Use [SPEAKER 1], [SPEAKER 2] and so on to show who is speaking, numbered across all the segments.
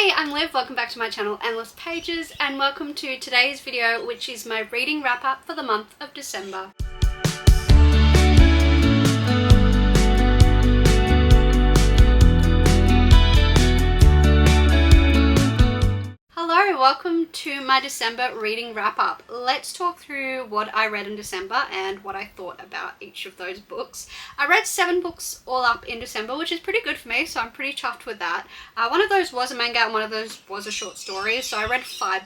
[SPEAKER 1] Hey, I'm Liv, welcome back to my channel Endless Pages, and welcome to today's video, which is my reading wrap up for the month of December. Hello, welcome to my December reading wrap up. Let's talk through what I read in December and what I thought about each of those books. I read 7 books all up in December, which is pretty good for me, so I'm pretty chuffed with that. One of those was a manga and one of those was a short story, so I read 5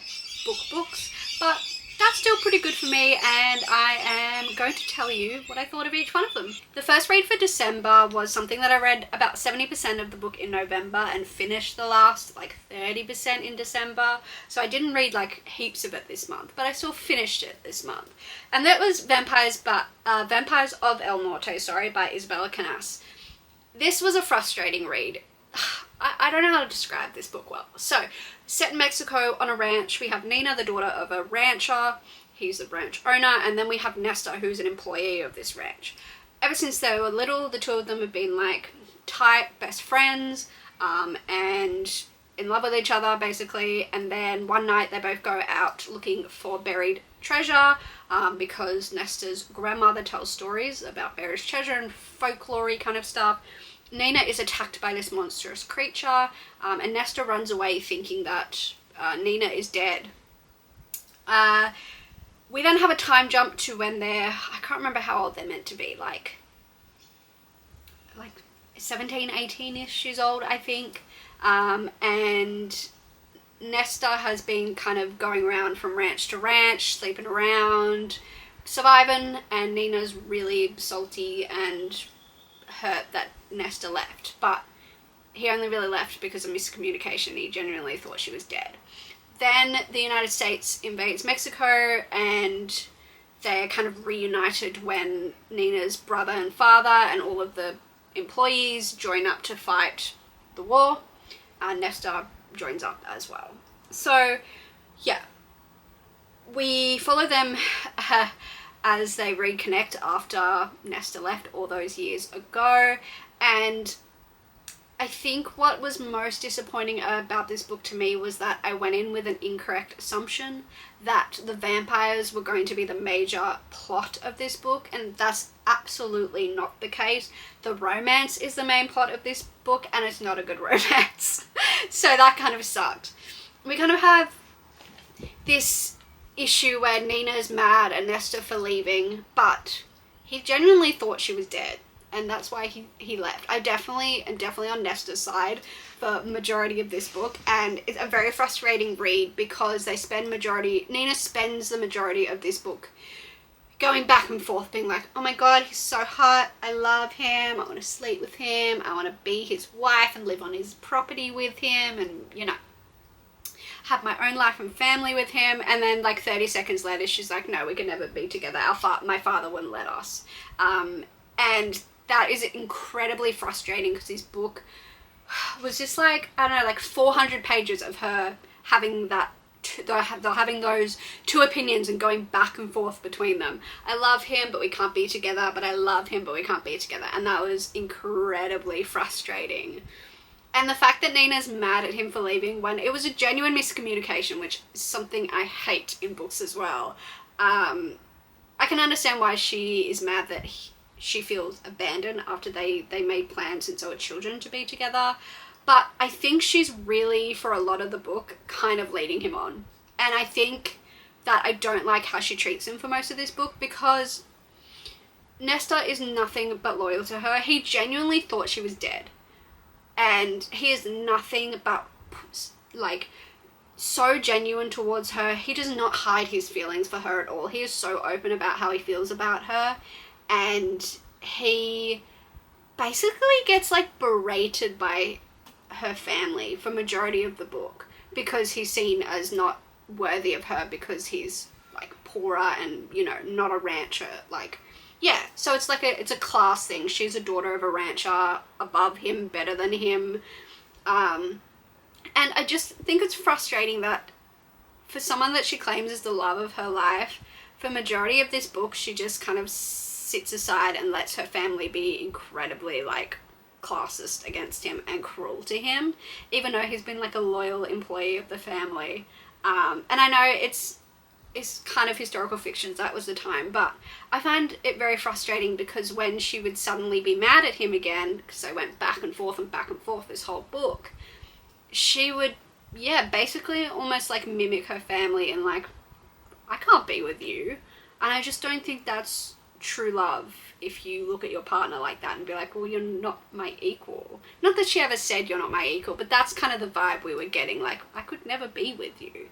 [SPEAKER 1] books, but that's still pretty good for me, and I am going to tell you what I thought of each one of them. The first read for December was something that I read about 70% of the book in November and finished the last like 30% in December. So I didn't read like heaps of it this month, but I still finished it this month. And that was Vampires of El Norte, by Isabella Canas. This was a frustrating read. I don't know how to describe this book well. So, set in Mexico on a ranch, we have Nina, the daughter of a rancher. He's the ranch owner, and then we have Nesta, who's an employee of this ranch. Ever since they were little, the two of them have been like tight best friends, and in love with each other basically. And then one night they both go out looking for buried treasure, because Nesta's grandmother tells stories about buried treasure and folklore kind of stuff. Nina is attacked by this monstrous creature, and Nesta runs away thinking that Nina is dead. We then have a time jump to when I can't remember how old they're meant to be, like 17, 18-ish years old, I think. And Nesta has been kind of going around from ranch to ranch, sleeping around, surviving, and Nina's really salty and hurt that Nesta left, but he only really left because of miscommunication. He genuinely thought she was dead. Then the United States invades Mexico, and they're kind of reunited when Nina's brother and father and all of the employees join up to fight the war. Nesta joins up as well. So yeah, we follow them as they reconnect after Nesta left all those years ago. And I think what was most disappointing about this book to me was that I went in with an incorrect assumption that the vampires were going to be the major plot of this book, and that's absolutely not the case. The romance is the main plot of this book, and it's not a good romance. So that kind of sucked. We kind of have this issue where Nina's mad at Nesta for leaving, but he genuinely thought she was dead, and that's why he left. I definitely on Nesta's side for majority of this book, and it's a very frustrating read because Nina spends the majority of this book going back and forth being like, oh my god, he's so hot, I love him, I want to sleep with him, I want to be his wife and live on his property with him, and have my own life and family with him. And then like 30 seconds later she's like, no, we can never be together, my father wouldn't let us. And that is incredibly frustrating because this book was just like, I don't know, like 400 pages of her having having those two opinions and going back and forth between them. I love him but we can't be together, but I love him but we can't be together, and that was incredibly frustrating. And the fact that Nina's mad at him for leaving when it was a genuine miscommunication, which is something I hate in books as well. I can understand why she is mad that she feels abandoned after they made plans since they were children to be together. But I think she's really, for a lot of the book, kind of leading him on. And I think that I don't like how she treats him for most of this book, because Nesta is nothing but loyal to her. He genuinely thought she was dead. And he is nothing but like so genuine towards her. He does not hide his feelings for her at all. He is so open about how he feels about her, and he basically gets like berated by her family for majority of the book because he's seen as not worthy of her because he's like poorer and not a rancher. Yeah, so it's like it's a class thing. She's a daughter of a rancher, above him, better than him. And I just think it's frustrating that for someone that she claims is the love of her life, for majority of this book, she just kind of sits aside and lets her family be incredibly, like, classist against him and cruel to him, even though he's been like a loyal employee of the family. And I know it's kind of historical fiction, that was the time, but I find it very frustrating because when she would suddenly be mad at him again, because they went back and forth this whole book, she would, yeah, basically almost like mimic her family and like, I can't be with you. And I just don't think that's true love if you look at your partner like that and be like, well, you're not my equal. Not that she ever said you're not my equal, but that's kind of the vibe we were getting, like, I could never be with you.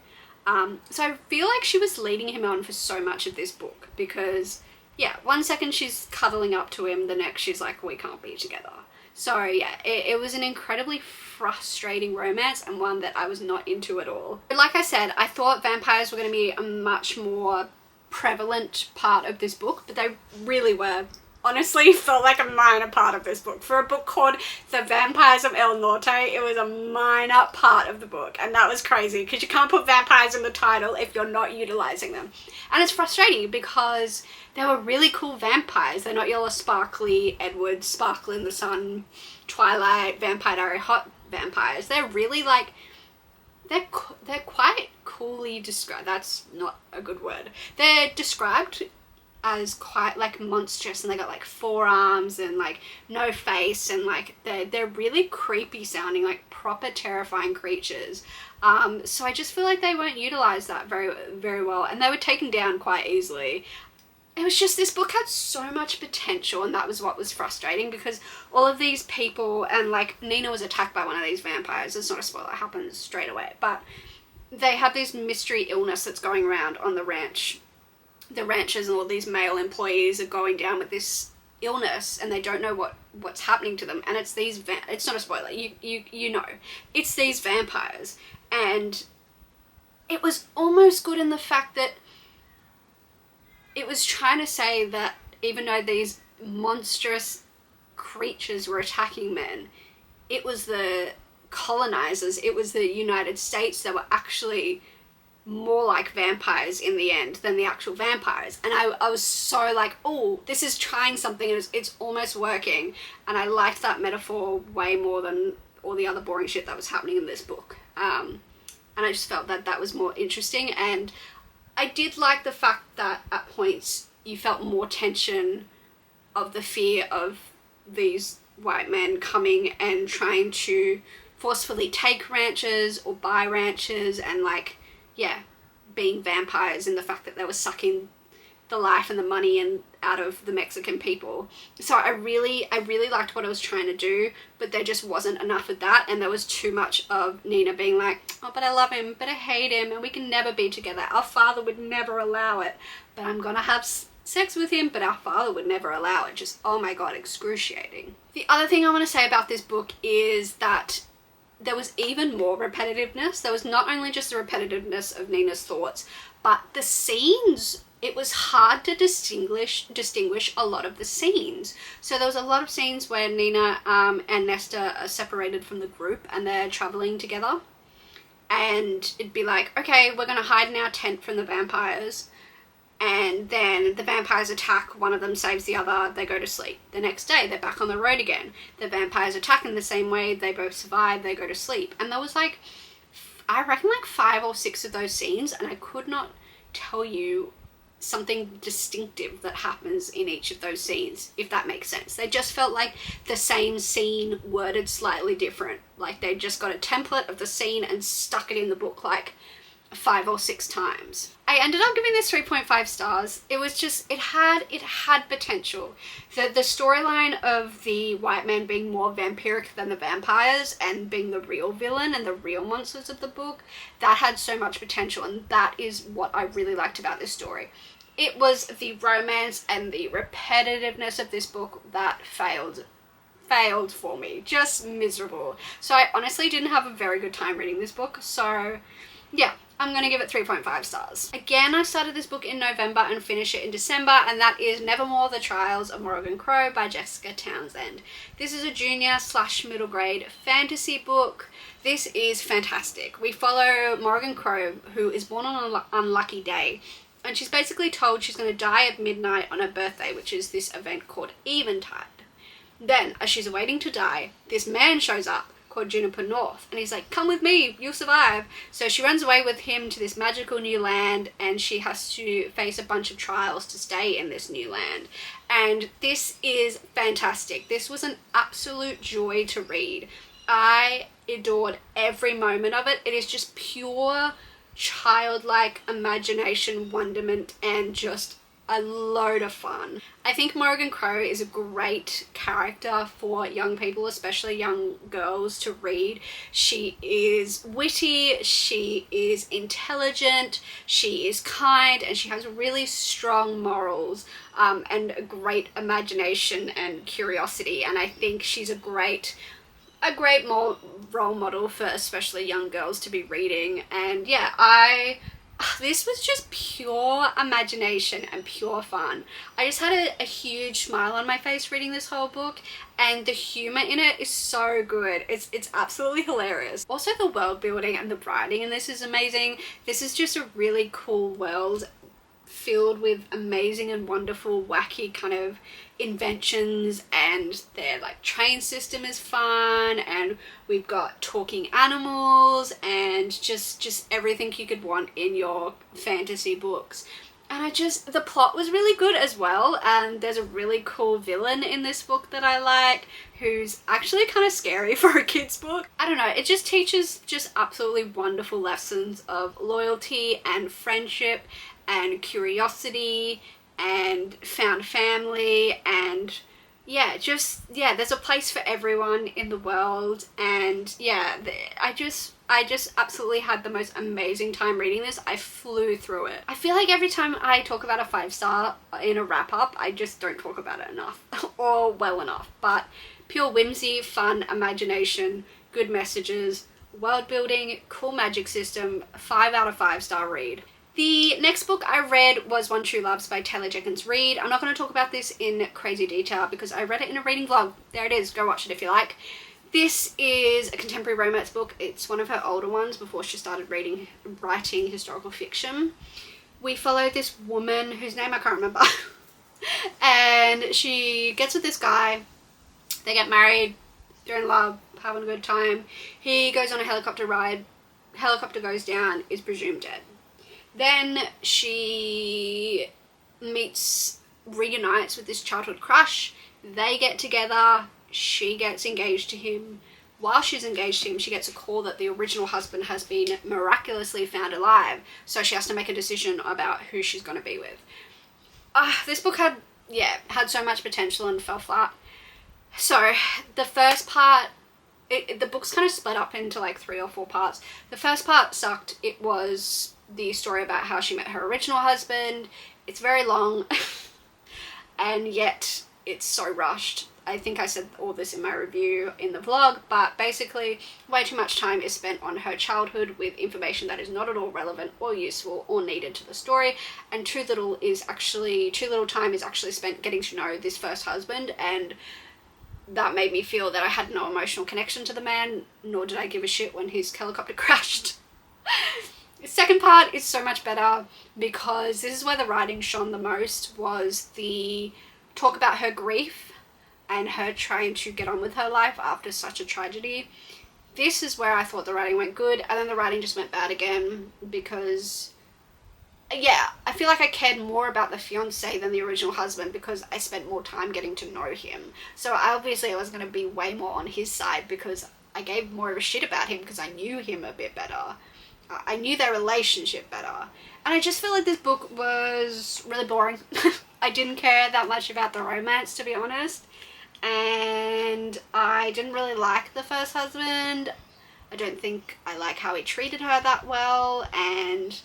[SPEAKER 1] So I feel like she was leading him on for so much of this book because, yeah, one second she's cuddling up to him, the next she's like, we can't be together. So yeah, it was an incredibly frustrating romance and one that I was not into at all. But like I said, I thought vampires were going to be a much more prevalent part of this book, but they really were. Honestly, felt like a minor part of this book. For a book called The Vampires of El Norte, it was a minor part of the book, and that was crazy because you can't put vampires in the title if you're not utilizing them. And it's frustrating because they were really cool vampires. They're not your sparkly Edward, Sparkle in the Sun, Twilight, Vampire Diary, hot vampires. They're really like, they're quite coolly described. That's not a good word. They're described as quite like monstrous, and they got like forearms and like no face, and like they're really creepy sounding, like proper terrifying creatures. So I just feel like they weren't utilized that very well, and they were taken down quite easily. It was just, this book had so much potential, and that was what was frustrating because all of these people, and like Nina was attacked by one of these vampires. It's not a spoiler, it happens straight away, but they have this mystery illness that's going around on the ranch. The ranchers and all these male employees are going down with this illness, and they don't know what's happening to them. And it's these it's not a spoiler. You know, it's these vampires, and it was almost good in the fact that it was trying to say that even though these monstrous creatures were attacking men, it was the colonizers, it was the United States that were actually more like vampires in the end than the actual vampires. And I was so like, oh, this is trying something, and it's almost working. And I liked that metaphor way more than all the other boring shit that was happening in this book. And I just felt that that was more interesting. And I did like the fact that at points you felt more tension of the fear of these white men coming and trying to forcefully take ranches or buy ranches, and like, yeah, being vampires, and the fact that they were sucking the life and the money and out of the Mexican people. So I really liked what I was trying to do, but there just wasn't enough of that, and there was too much of Nina being like, oh, but I love him, but I hate him, and we can never be together. Our father would never allow it, but I'm gonna have sex with him, but our father would never allow it. Just, oh my god, excruciating. The other thing I want to say about this book is that there was even more repetitiveness. There was not only just the repetitiveness of Nina's thoughts, but the scenes, it was hard to distinguish a lot of the scenes. So there was a lot of scenes where Nina and Nesta are separated from the group and they're traveling together. And it'd be like, okay, we're gonna hide in our tent from the vampires. And then the vampires attack, one of them saves the other, they go to sleep. The next day, they're back on the road again. The vampires attack in the same way, they both survive, they go to sleep. And there was like, I reckon like 5 or 6 of those scenes, and I could not tell you something distinctive that happens in each of those scenes, if that makes sense. They just felt like the same scene worded slightly different. Like they just got a template of the scene and stuck it in the book like 5 or 6 times. I ended up giving this 3.5 stars. It was just, it had potential. The storyline of the white man being more vampiric than the vampires and being the real villain and the real monsters of the book, that had so much potential, and that is what I really liked about this story. It was the romance and the repetitiveness of this book that failed for me. Just miserable. So I honestly didn't have a very good time reading this book. So yeah, I'm going to give it 3.5 stars. Again, I started this book in November and finished it in December, and that is Nevermore, The Trials of Morrigan Crow by Jessica Townsend. This is a junior/middle grade fantasy book. This is fantastic. We follow Morrigan Crow, who is born on an unlucky day, and she's basically told she's going to die at midnight on her birthday, which is this event called Eventide. Then, as she's waiting to die, this man shows up called Juniper North, and he's like, come with me, you'll survive. So she runs away with him to this magical new land, and she has to face a bunch of trials to stay in this new land. And this is fantastic. This was an absolute joy to read. I adored every moment of it. It is just pure childlike imagination, wonderment, and just a load of fun. I think Morrigan Crow is a great character for young people, especially young girls, to read. She is witty, she is intelligent, she is kind, and she has really strong morals, and a great imagination and curiosity. And I think she's a great role model for especially young girls to be reading. And yeah, this was just pure imagination and pure fun. I just had a huge smile on my face reading this whole book, and the humor in it is so good. It's absolutely hilarious. Also, the world building and the writing in this is amazing. This is just a really cool world filled with amazing and wonderful, wacky kind of inventions, and their like train system is fun, and we've got talking animals, and just everything you could want in your fantasy books. And the plot was really good as well, and there's a really cool villain in this book that I like, who's actually kind of scary for a kid's book. I don't know, it just teaches just absolutely wonderful lessons of loyalty and friendship and curiosity and found family, and there's a place for everyone in the world. And I just absolutely had the most amazing time reading this. I flew through it. I feel like every time I talk about a 5-star in a wrap-up, I just don't talk about it enough or well enough. But pure whimsy, fun, imagination, good messages, world building, cool magic system, 5 out of 5-star read. The next book I read was One True Loves by Taylor Jenkins Reid. I'm not going to talk about this in crazy detail because I read it in a reading vlog. There it is, go watch it if you like. This is a contemporary romance book. It's one of her older ones before she started writing historical fiction. We follow this woman whose name I can't remember. And she gets with this guy. They get married, they're in love, having a good time. He goes on a helicopter ride. Helicopter goes down, is presumed dead. Then she reunites with this childhood crush. They get together. She gets engaged to him. While she's engaged to him, she gets a call that the original husband has been miraculously found alive. So she has to make a decision about who she's going to be with. This book had so much potential and fell flat. So the first part, the book's kind of split up into like 3 or 4 parts. The first part sucked. It was the story about how she met her original husband. It's very long and yet it's so rushed. I think I said all this in my review in the vlog, but basically way too much time is spent on her childhood with information that is not at all relevant or useful or needed to the story, and too little time is actually spent getting to know this first husband. And that made me feel that I had no emotional connection to the man, nor did I give a shit when his helicopter crashed. The second part is so much better because this is where the writing shone the most, was the talk about her grief and her trying to get on with her life after such a tragedy. This is where I thought the writing went good, and then the writing just went bad again because, I feel like I cared more about the fiance than the original husband because I spent more time getting to know him. So obviously I was going to be way more on his side because I gave more of a shit about him because I knew him a bit better. I knew their relationship better. And I just feel like this book was really boring. I didn't care that much about the romance, to be honest. And I didn't really like the first husband. I don't think I like how he treated her that well. And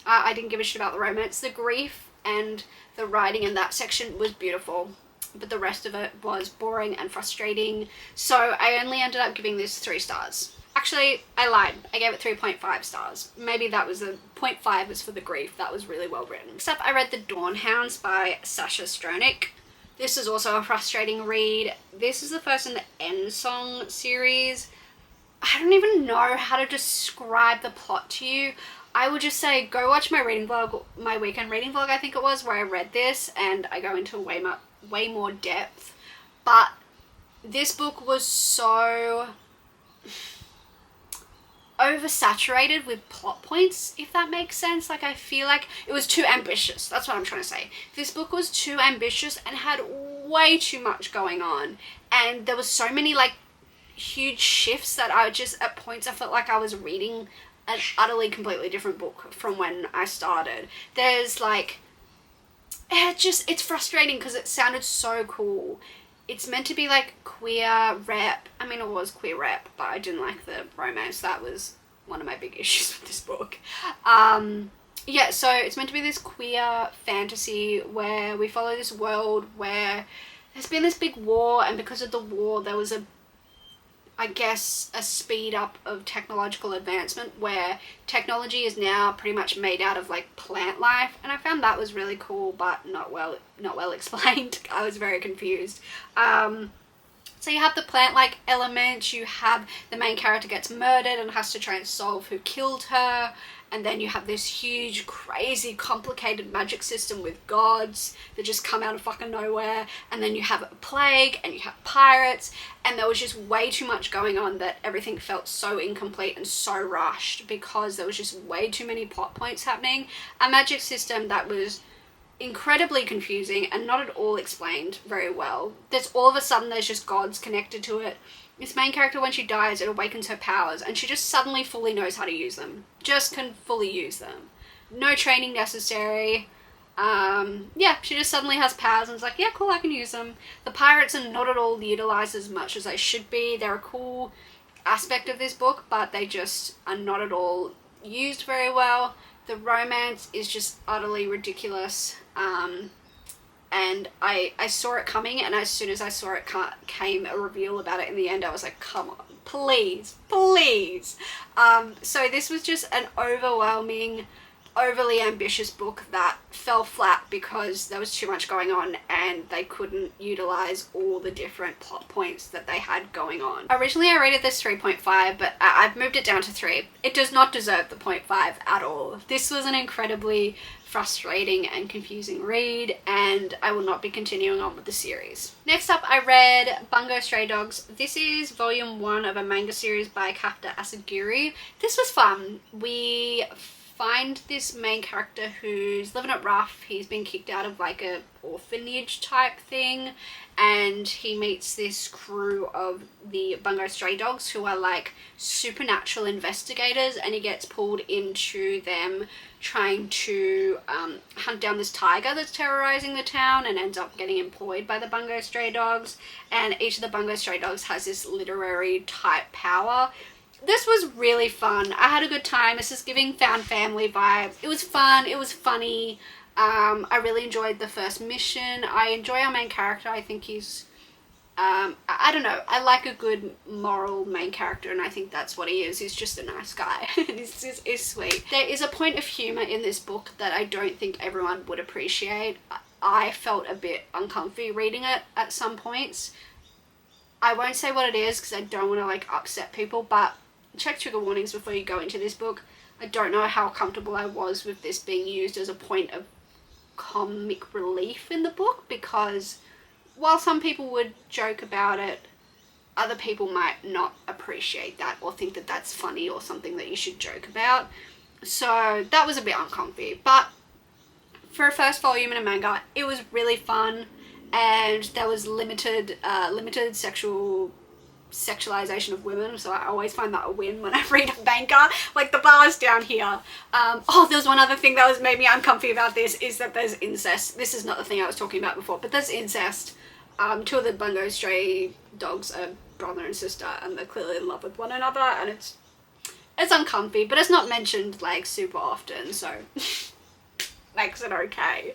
[SPEAKER 1] I didn't give a shit about the romance. The grief and the writing in that section was beautiful, but the rest of it was boring and frustrating. So I only ended up giving this 3 stars. Actually, I lied. I gave it 3.5 stars. Maybe that was 0.5 was for the grief. That was really well written. Next up, I read The Dawn Hounds by Sasha Stronick. This is also a frustrating read. This is the first in the End Song series. I don't even know how to describe the plot to you. I would just say go watch my reading vlog, my weekend reading vlog I think it was, where I read this, and I go into way more depth But this book was so oversaturated with plot points, if that makes sense. Like, I feel like it was too ambitious. That's what I'm trying to say. This book was too ambitious and had way too much going on. And there was so many, like, huge shifts that I just, at points, I felt like I was reading an utterly completely different book from when I started. There's, like, it's frustrating because it sounded so cool. It's meant to be like queer rep. I mean, it was queer rep, but I didn't like the romance. That was one of my big issues with this book. Yeah, so it's meant to be this queer fantasy where we follow this world where there's been this big war, and because of the war there was a speed up of technological advancement where technology is now pretty much made out of like plant life, and I found that was really cool but not well explained. I was very confused. So you have the plant-like element, you have the main character gets murdered and has to try and solve who killed her, and then you have this huge, crazy, complicated magic system with gods that just come out of fucking nowhere, and then you have a plague, and you have pirates, and there was just way too much going on that everything felt so incomplete and so rushed because there was just way too many plot points happening. A magic system that was incredibly confusing and not at all explained very well. There's all of a sudden there's just gods connected to it. This main character, when she dies, it awakens her powers and she just suddenly fully knows how to use them. Just can fully use them. No training necessary. Yeah, she just suddenly has powers and is like, yeah, cool, I can use them. The pirates are not at all utilized as much as they should be. They're a cool aspect of this book, but they just are not at all used very well. The romance is just utterly ridiculous. And I saw it coming, and as soon as I saw it came a reveal about it in the end, I was like, come on, please, please. So this was just an overwhelming, overly ambitious book that fell flat because there was too much going on and they couldn't utilize all the different plot points that they had going on. Originally I rated this 3.5, but I've moved it down to 3. It does not deserve the 0.5 at all. This was an incredibly frustrating and confusing read, and I will not be continuing on with the series. Next up, I read Bungo Stray Dogs. This is volume 1 of a manga series by Kafta Asagiri. This was fun. We find this main character who's living it rough. He's been kicked out of like a orphanage type thing, and he meets this crew of the Bungo Stray Dogs who are like supernatural investigators, and he gets pulled into them trying to hunt down this tiger that's terrorizing the town, and ends up getting employed by the Bungo Stray Dogs. And each of the Bungo Stray Dogs has this literary type power. This was really fun. I had a good time. This is giving found family vibes. It was fun. It was funny. I really enjoyed the first mission. I enjoy our main character. I think he's, I don't know. I like a good moral main character, and I think that's what he is. He's just a nice guy. He's sweet. There is a point of humour in this book that I don't think everyone would appreciate. I felt a bit uncomfy reading it at some points. I won't say what it is because I don't want to like upset people, but check trigger warnings before you go into this book. I don't know how comfortable I was with this being used as a point of comic relief in the book, because while some people would joke about it, other people might not appreciate that or think that that's funny or something that you should joke about. So that was a bit uncomfy, but for a first volume in a manga, it was really fun, and there was limited sexualization of women, so I always find that a win when I read a manga. Like, the bar is down here. There was one other thing that was made me uncomfy about this, is that there's incest. This is not the thing I was talking about before, but there's incest. 2 of the Bungo Stray Dogs are brother and sister, and they're clearly in love with one another, and it's uncomfy, but it's not mentioned like super often, so makes it okay.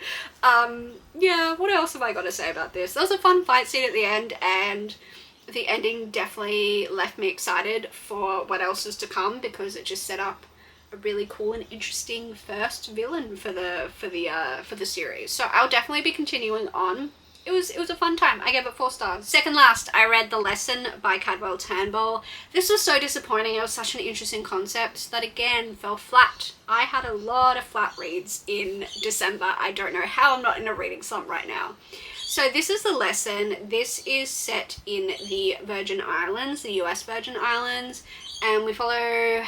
[SPEAKER 1] Yeah, what else have I got to say about this? There was a fun fight scene at the end, and the ending definitely left me excited for what else is to come, because it just set up a really cool and interesting first villain for the series. So I'll definitely be continuing on. It was a fun time. I gave it 4 stars. Second last, I read The Lesson by Cadwell Turnbull. This was so disappointing. It was such an interesting concept that again fell flat. I had a lot of flat reads in December. I don't know how I'm not in a reading slump right now. So this is the lesson. This is set in the Virgin Islands, the US Virgin Islands, and we follow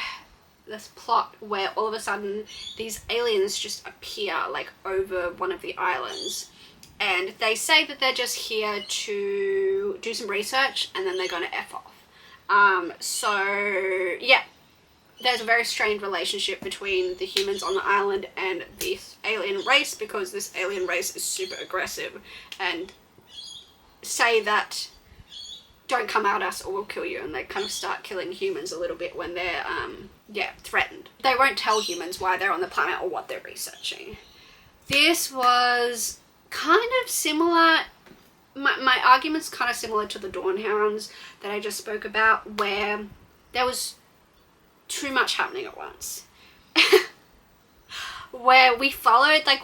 [SPEAKER 1] this plot where all of a sudden these aliens just appear like over one of the islands, and they say that they're just here to do some research and then they're going to F off. So yeah, there's a very strained relationship between the humans on the island and this alien race, because this alien race is super aggressive and say that don't come at us or we'll kill you, and they kind of start killing humans a little bit when they're threatened. They won't tell humans why they're on the planet or what they're researching. This was kind of similar, my argument's kind of similar to the Dawnhounds that I just spoke about, where there was too much happening at once. Where we followed like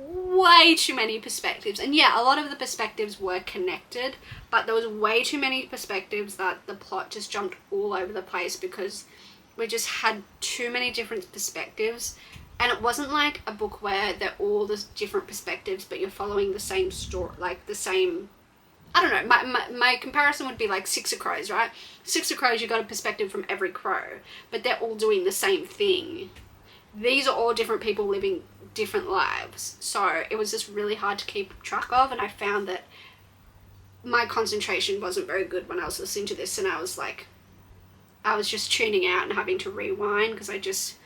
[SPEAKER 1] way too many perspectives, and yeah, a lot of the perspectives were connected, but there was way too many perspectives that the plot just jumped all over the place because we just had too many different perspectives. And it wasn't like a book where they're all the different perspectives but you're following the same story, like the same, I don't know, my comparison would be like Six of Crows, right? Six of Crows, you got a perspective from every crow, but they're all doing the same thing. These are all different people living different lives. So it was just really hard to keep track of, and I found that my concentration wasn't very good when I was listening to this, and I was just tuning out and having to rewind because I just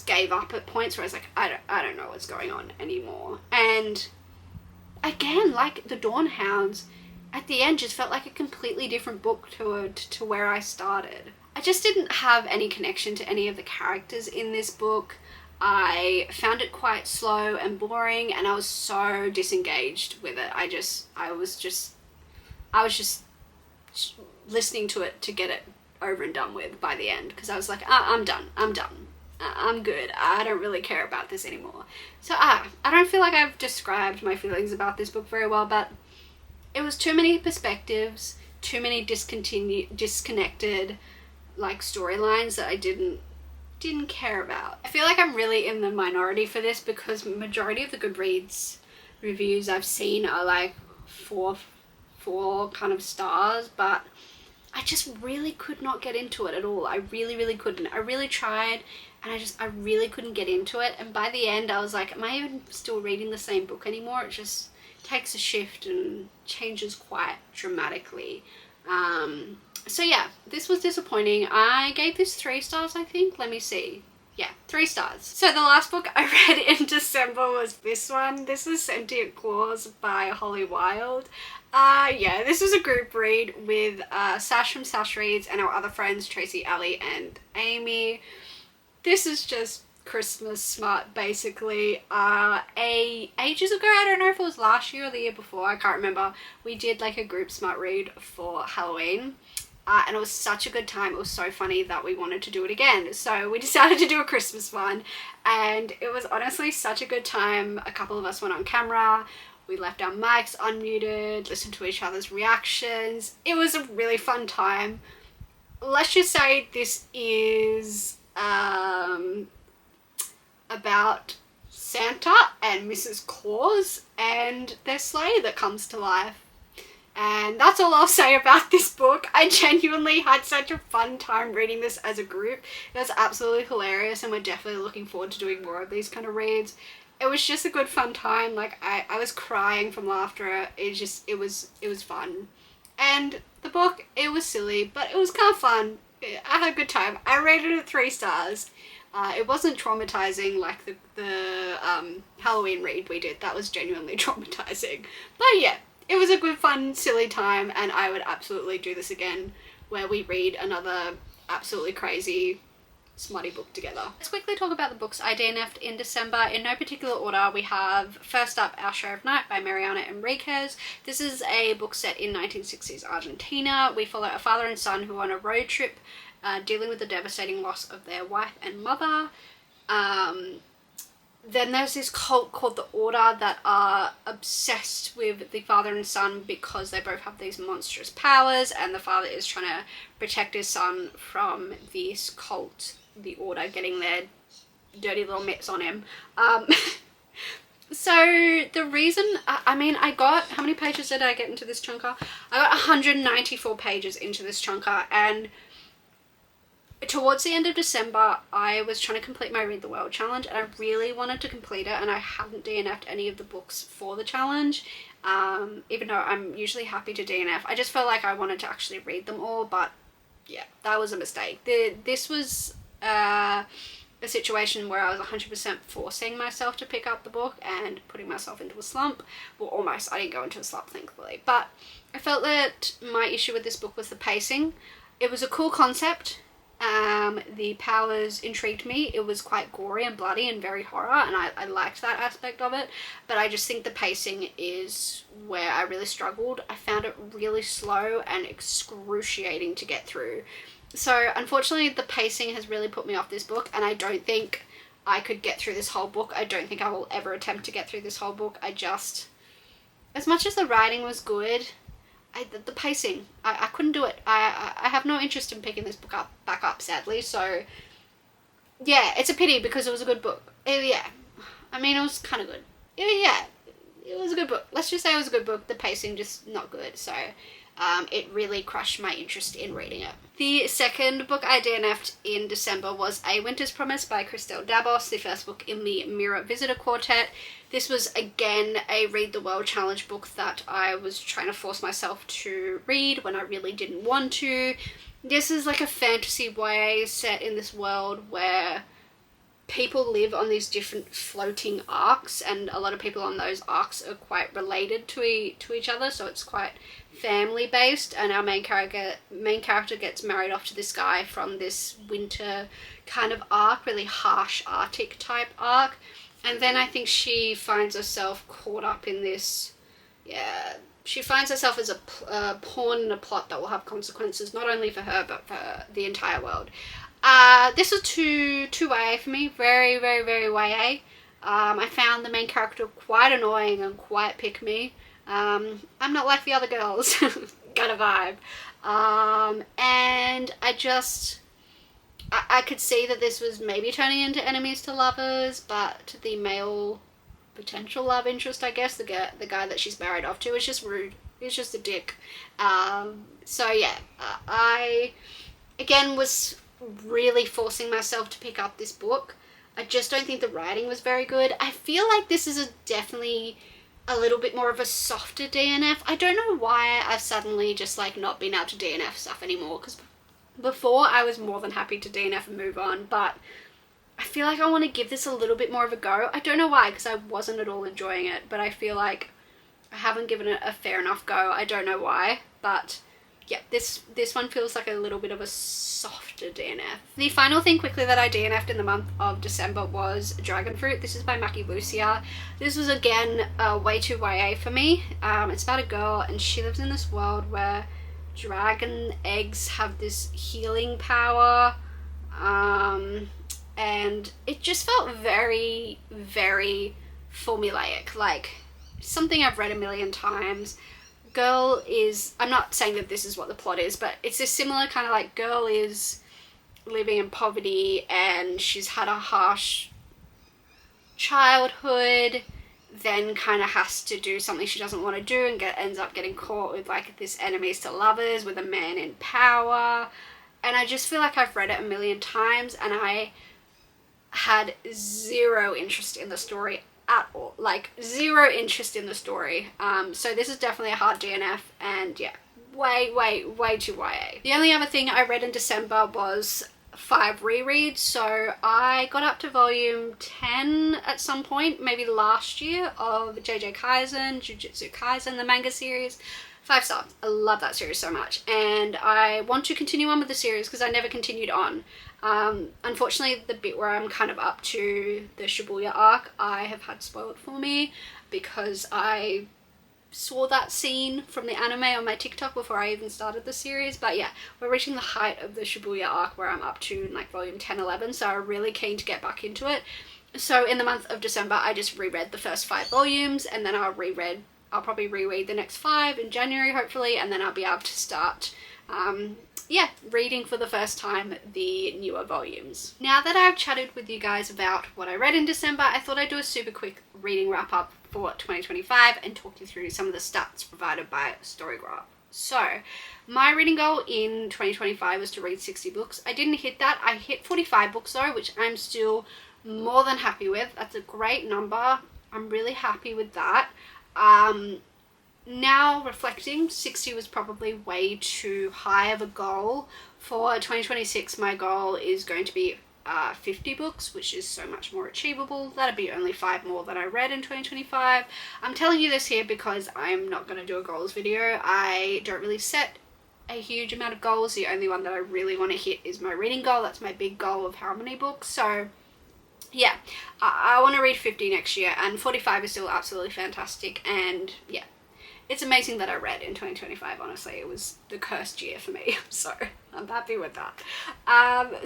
[SPEAKER 1] gave up at points where I was like, I don't know what's going on anymore. And again, like the Dawnhounds, at the end just felt like a completely different book to where I started. I just didn't have any connection to any of the characters in this book. I found it quite slow and boring, and I was so disengaged with it. I was just listening to it to get it over and done with by the end, because I was like, I'm done. I'm good. I don't really care about this anymore. So I don't feel like I've described my feelings about this book very well, but it was too many perspectives, too many disconnected like storylines that I didn't care about. I feel like I'm really in the minority for this because majority of the Goodreads reviews I've seen are like four kind of stars, but I just really could not get into it at all. I really couldn't. I really tried, and I really couldn't get into it. And by the end I was like, am I even still reading the same book anymore? It just takes a shift and changes quite dramatically. So yeah, this was disappointing. I gave this 3 stars, I think. Let me see. Yeah, 3 stars. So the last book I read in December was this one. This is Sentient Claws by Holly Wilde. Yeah, this was a group read with Sash from Sash Reads and our other friends, Tracy, Ali, and Amy. This is just Christmas smut, basically. Ages ago, I don't know if it was last year or the year before, I can't remember, we did like a group smut read for Halloween. And it was such a good time. It was so funny that we wanted to do it again. So we decided to do a Christmas one, and it was honestly such a good time. A couple of us went on camera. We left our mics unmuted, listened to each other's reactions. It was a really fun time. Let's just say this is about Santa and Mrs. Claus and their sleigh that comes to life. And that's all I'll say about this book. I genuinely had such a fun time reading this as a group. It was absolutely hilarious, and we're definitely looking forward to doing more of these kind of reads. It was just a good fun time. Like I was crying from laughter. It was fun. And the book, it was silly, but it was kind of fun. I had a good time. I rated it 3 stars. It wasn't traumatizing like the Halloween read we did. That was genuinely traumatizing. But yeah, it was a good, fun, silly time, and I would absolutely do this again, where we read another absolutely crazy, smutty book together. Let's quickly talk about the books I DNF'd in December. In no particular order, we have first up Our Share of Night by Mariana Enriquez. This is a book set in 1960s Argentina. We follow a father and son who are on a road trip dealing with the devastating loss of their wife and mother. Then there's this cult called the Order that are obsessed with the father and son because they both have these monstrous powers, and the father is trying to protect his son from this cult, the Order, getting their dirty little mitts on him. So the reason, I mean, I got, how many pages did I get into this chunker? I got 194 pages into this chunker, and towards the end of December, I was trying to complete my Read the World challenge, and I really wanted to complete it, and I hadn't DNF'd any of the books for the challenge, even though I'm usually happy to DNF. I just felt like I wanted to actually read them all, but yeah, that was a mistake. This was a situation where I was 100% forcing myself to pick up the book and putting myself into a slump. Well, almost. I didn't go into a slump, thankfully. But I felt that my issue with this book was the pacing. It was a cool concept. The powers intrigued me. It was quite gory and bloody and very horror, and I liked that aspect of it, but I just think the pacing is where I really struggled. I found it really slow and excruciating to get through. So unfortunately the pacing has really put me off this book, and I don't think I could get through this whole book. I don't think I will ever attempt to get through this whole book. As much as the writing was good, the pacing, I couldn't do it. I have no interest in picking this book back up, sadly. So yeah, it's a pity because it was a good book. Yeah, I mean, it was kind of good. Yeah, it was a good book. Let's just say it was a good book. The pacing just not good. So it really crushed my interest in reading it. The second book I DNF'd in December was A Winter's Promise by Christelle Dabos, the first book in the Mirror Visitor Quartet. This was again a Read the World challenge book that I was trying to force myself to read when I really didn't want to. This is like a fantasy YA set in this world where people live on these different floating arcs, and a lot of people on those arcs are quite related to each other, so it's quite family based, and our main character gets married off to this guy from this winter kind of arc, really harsh Arctic type arc, and then I think she finds herself caught up in this, she finds herself as a pawn in a plot that will have consequences not only for her but for the entire world. This was too YA for me, very, very, very YA. I found the main character quite annoying and quite pick-me. I'm not like the other girls, got a vibe. And I could see that this was maybe turning into enemies to lovers, but the male potential love interest, I guess, the guy that she's married off to, is just rude. He's just a dick. So yeah, I, again, was really forcing myself to pick up this book. I just don't think the writing was very good. I feel like this is definitely a little bit more of a softer DNF. I don't know why I've suddenly just like not been able to DNF stuff anymore, because before I was more than happy to DNF and move on, but I feel like I want to give this a little bit more of a go. I don't know why, because I wasn't at all enjoying it, but I feel like I haven't given it a fair enough go. I don't know why, but yeah, this one feels like a little bit of a softer DNF. The final thing quickly that I DNF'd in the month of December was Dragon Fruit. This is by Mackie Lucia. This was again way too YA for me. It's about a girl, and she lives in this world where dragon eggs have this healing power, and it just felt very, very formulaic, like something I've read a million times. Girl is, I'm not saying that this is what the plot is, but it's a similar kind of like, girl is living in poverty and she's had a harsh childhood, then kind of has to do something she doesn't want to do and ends up getting caught with like this enemies to lovers with a man in power. And I just feel like I've read it a million times, and I had zero interest in the story at all, like zero interest in the story. So this is definitely a hard DNF, and yeah, way too YA. The only other thing I read in December was 5 rereads. So I got up to volume 10 at some point, maybe last year, of Jujutsu Kaisen, the manga series. 5 stars. I love that series so much, and I want to continue on with the series because I never continued on. Unfortunately, the bit where I'm kind of up to the Shibuya arc, I have had spoiled for me because I saw that scene from the anime on my TikTok before I even started the series. But yeah, we're reaching the height of the Shibuya arc where I'm up to like volume 10, 11, so I'm really keen to get back into it. So in the month of December, I just reread the first 5 volumes, and then I'll probably reread the next 5 in January, hopefully, and then I'll be able to start yeah, reading for the first time the newer volumes. Now that I've chatted with you guys about what I read in December, I thought I'd do a super quick reading wrap up for 2025 and talk you through some of the stats provided by Storygraph. So, my reading goal in 2025 was to read 60 books. I didn't hit that. I hit 45 books though, which I'm still more than happy with. That's a great number. I'm really happy with that. Now reflecting, 60 was probably way too high of a goal. For 2026, my goal is going to be 50 books, which is so much more achievable. That'd be only 5 more than I read in 2025. I'm telling you this here because I'm not going to do a goals video. I don't really set a huge amount of goals. The only one that I really want to hit is my reading goal. That's my big goal of how many books. So yeah, I want to read 50 next year, and 45 is still absolutely fantastic. And yeah, it's amazing that I read in 2025, honestly. It was the cursed year for me, so I'm happy with that.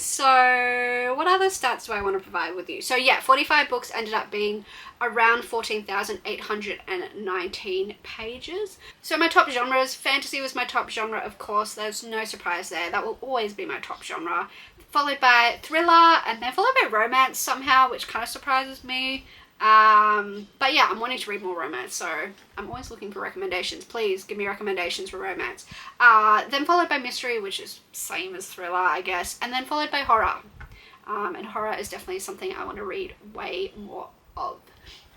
[SPEAKER 1] So what other stats do I want to provide with you? So yeah, 45 books ended up being around 14,819 pages. So my top genres, fantasy was my top genre, of course. There's no surprise there. That will always be my top genre. Followed by thriller, and then followed by romance somehow, which kind of surprises me. But yeah, I'm wanting to read more romance, so I'm always looking for recommendations. Please give me recommendations for romance. Then followed by mystery, which is same as thriller, I guess, and then followed by horror. And horror is definitely something I want to read way more of.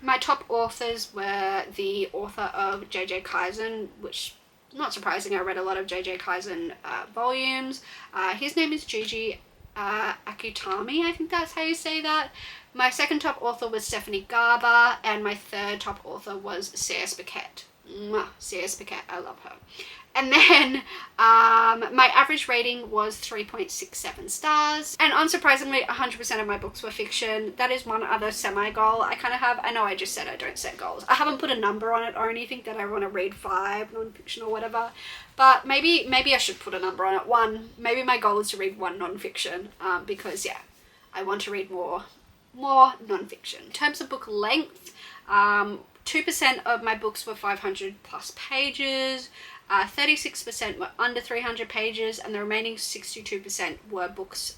[SPEAKER 1] My top authors were the author of J.J. Kaizen, which, not surprising, I read a lot of J.J. Kaizen volumes. His name is Gigi Akutami, I think that's how you say that. My second top author was Stephanie Garber, and my third top author was C.S. Paquette. C.S. Paquette, I love her. And then my average rating was 3.67 stars. And unsurprisingly, 100% of my books were fiction. That is one other semi-goal I kind of have. I know I just said I don't set goals. I haven't put a number on it or anything that I want to read 5 non-fiction or whatever. But maybe I should put a number on it. 1, maybe my goal is to read 1 non-fiction because yeah, I want to read more non-fiction. In terms of book length, 2% of my books were 500 plus pages, 36% were under 300 pages, and the remaining 62% were books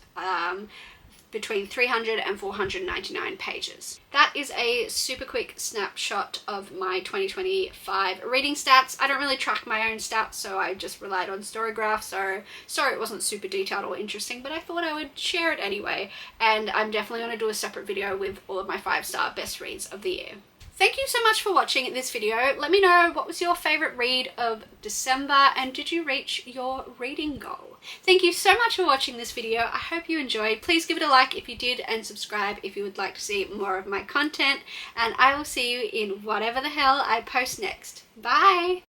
[SPEAKER 1] between 300 and 499 pages. That is a super quick snapshot of my 2025 reading stats. I don't really track my own stats, so I just relied on Storygraph, so sorry it wasn't super detailed or interesting, but I thought I would share it anyway, and I'm definitely going to do a separate video with all of my 5-star best reads of the year. Thank you so much for watching this video. Let me know what was your favourite read of December, and did you reach your reading goal? Thank you so much for watching this video. I hope you enjoyed. Please give it a like if you did, and subscribe if you would like to see more of my content, and I will see you in whatever the hell I post next. Bye!